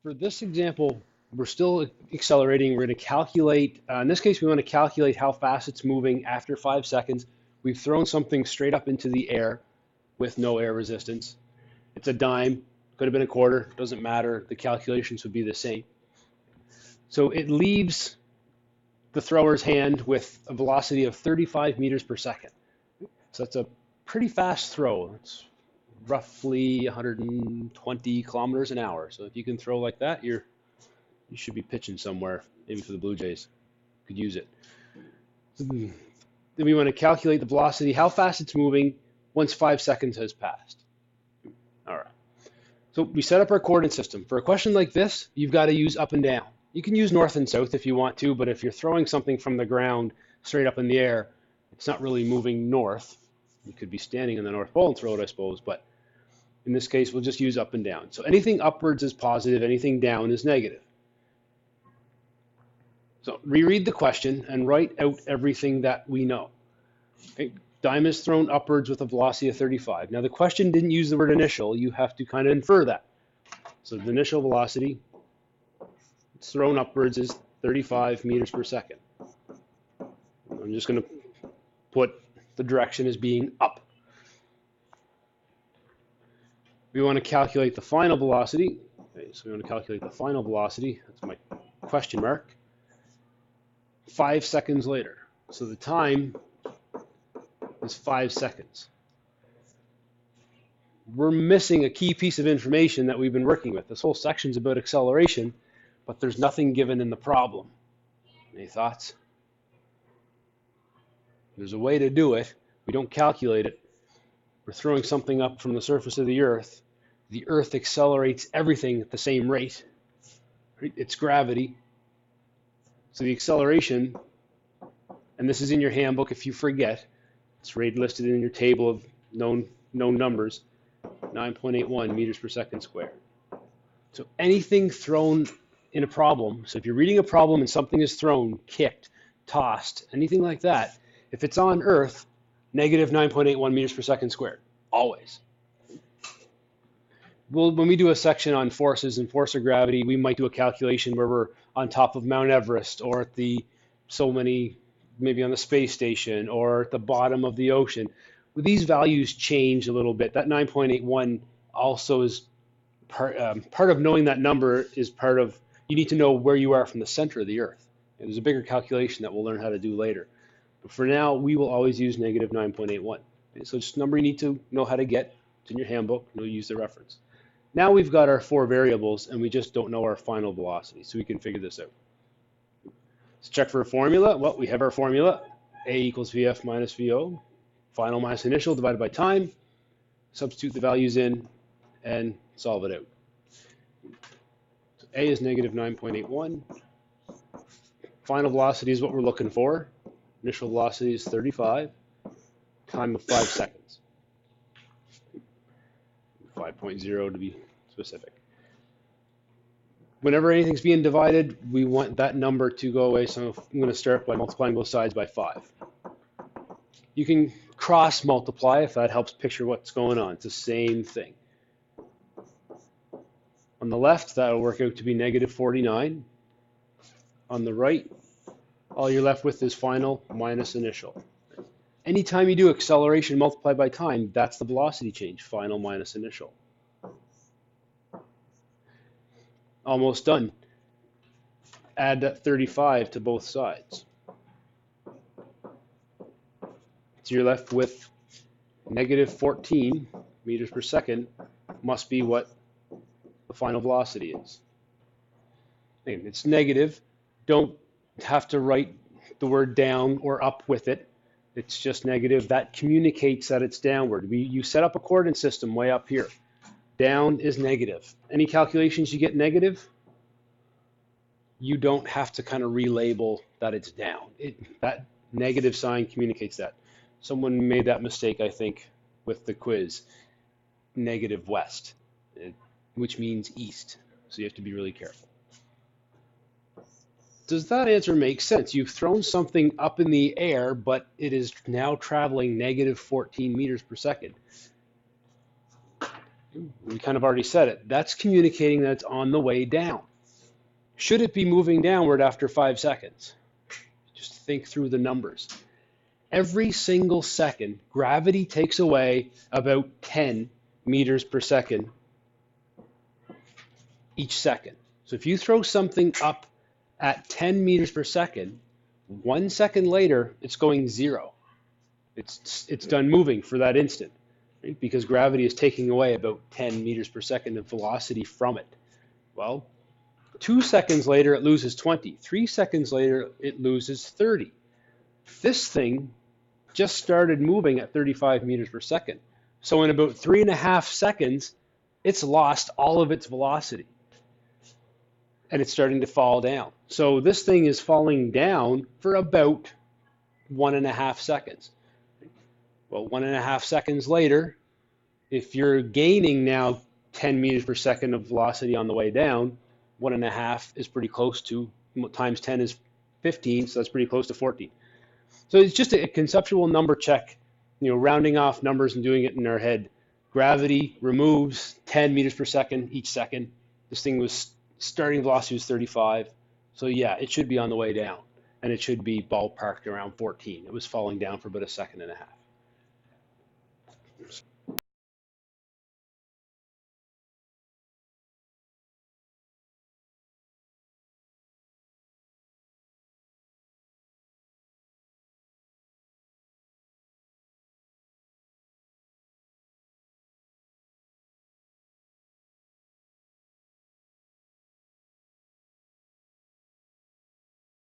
For this example, we're still accelerating. We're going to calculate, in this case, we want to calculate how fast it's moving after 5 seconds. We've thrown something straight up into the air with no air resistance. It's a dime, could have been a quarter, doesn't matter. The calculations would be the same. So it leaves the thrower's hand with a velocity of 35 meters per second. So that's a pretty fast throw. It's roughly 120 kilometers an hour. So if you can throw like that, you should be pitching somewhere, maybe for the Blue Jays. Could use it. Then we want to calculate the velocity, how fast it's moving once 5 seconds has passed. All right. So we set up our coordinate system. For a question like this, you've got to use up and down. You can use north and south if you want to, but if you're throwing something from the ground straight up in the air, it's not really moving north. You could be standing in the North Pole and throw it, I suppose, but in this case, we'll just use up and down. So anything upwards is positive, anything down is negative. So reread the question and write out everything that we know. Okay. Dime is thrown upwards with a velocity of 35. Now the question didn't use the word initial. You have to kind of infer that. So the initial velocity it's thrown upwards is 35 meters per second. I'm just going to put the direction as being up. We want to calculate the final velocity. Okay, so we want to calculate the final velocity. That's my question mark. 5 seconds later. So the time is 5 seconds. We're missing a key piece of information that we've been working with. This whole section is about acceleration, but there's nothing given in the problem. Any thoughts? There's a way to do it. We don't calculate it. We're throwing something up from the surface of the Earth. The Earth accelerates everything at the same rate. It's gravity. So the acceleration, and this is in your handbook if you forget, it's right listed in your table of known numbers, 9.81 meters per second squared. So anything thrown in a problem, so if you're reading a problem and something is thrown, kicked, tossed, anything like that, if it's on Earth, negative 9.81 meters per second squared, always. Well, when we do a section on forces and force of gravity, we might do a calculation where we're on top of Mount Everest or at maybe on the space station or at the bottom of the ocean. Well, these values change a little bit. That 9.81 also is part of knowing that number is part of, you need to know where you are from the center of the Earth. And there's a bigger calculation that we'll learn how to do later. But for now, we will always use negative 9.81. Okay, so it's a number you need to know how to get. It's in your handbook. You'll use the reference. Now we've got our 4 variables, and we just don't know our final velocity, so we can figure this out. Let's check for a formula. Well, we have our formula. A equals VF minus VO. Final minus initial divided by time. Substitute the values in and solve it out. So A is negative 9.81. Final velocity is what we're looking for. Initial velocity is 35. Time of 5 seconds. 5.0 to be specific. Whenever anything's being divided, we want that number to go away. So I'm going to start by multiplying both sides by 5. You can cross multiply if that helps picture what's going on. It's the same thing. On the left, that'll work out to be negative 49. On the right, all you're left with is final minus initial. Anytime you do acceleration multiplied by time, that's the velocity change, final minus initial. Almost done. Add that 35 to both sides. So you're left with negative 14 meters per second must be what the final velocity is. And it's negative. Don't have to write the word down or up with it. It's just negative. That communicates that it's downward. You set up a coordinate system way up here. Down is negative. Any calculations you get negative, you don't have to kind of relabel that it's down. That negative sign communicates that. Someone made that mistake, I think, with the quiz. Negative west, which means east. So you have to be really careful. Does that answer make sense? You've thrown something up in the air, but it is now traveling negative 14 meters per second. We kind of already said it. That's communicating that it's on the way down. Should it be moving downward after 5 seconds? Just think through the numbers. Every single second, gravity takes away about 10 meters per second each second. So if you throw something up at 10 meters per second, 1 second later, it's going 0. It's done moving for that instant, right? Because gravity is taking away about 10 meters per second of velocity from it. Well, 2 seconds later, it loses 20. 3 seconds later, it loses 30. This thing just started moving at 35 meters per second. So in about 3.5 seconds, it's lost all of its velocity and it's starting to fall down. So this thing is falling down for about 1.5 seconds. Well, 1.5 seconds later, if you're gaining now 10 meters per second of velocity on the way down, 1.5 is pretty close to, times 10 is 15, so that's pretty close to 14. So it's just a conceptual number check, rounding off numbers and doing it in our head. Gravity removes 10 meters per second each second. This thing was starting velocity was 35. So yeah, it should be on the way down, and it should be ballparked around 14. It was falling down for about a second and a half.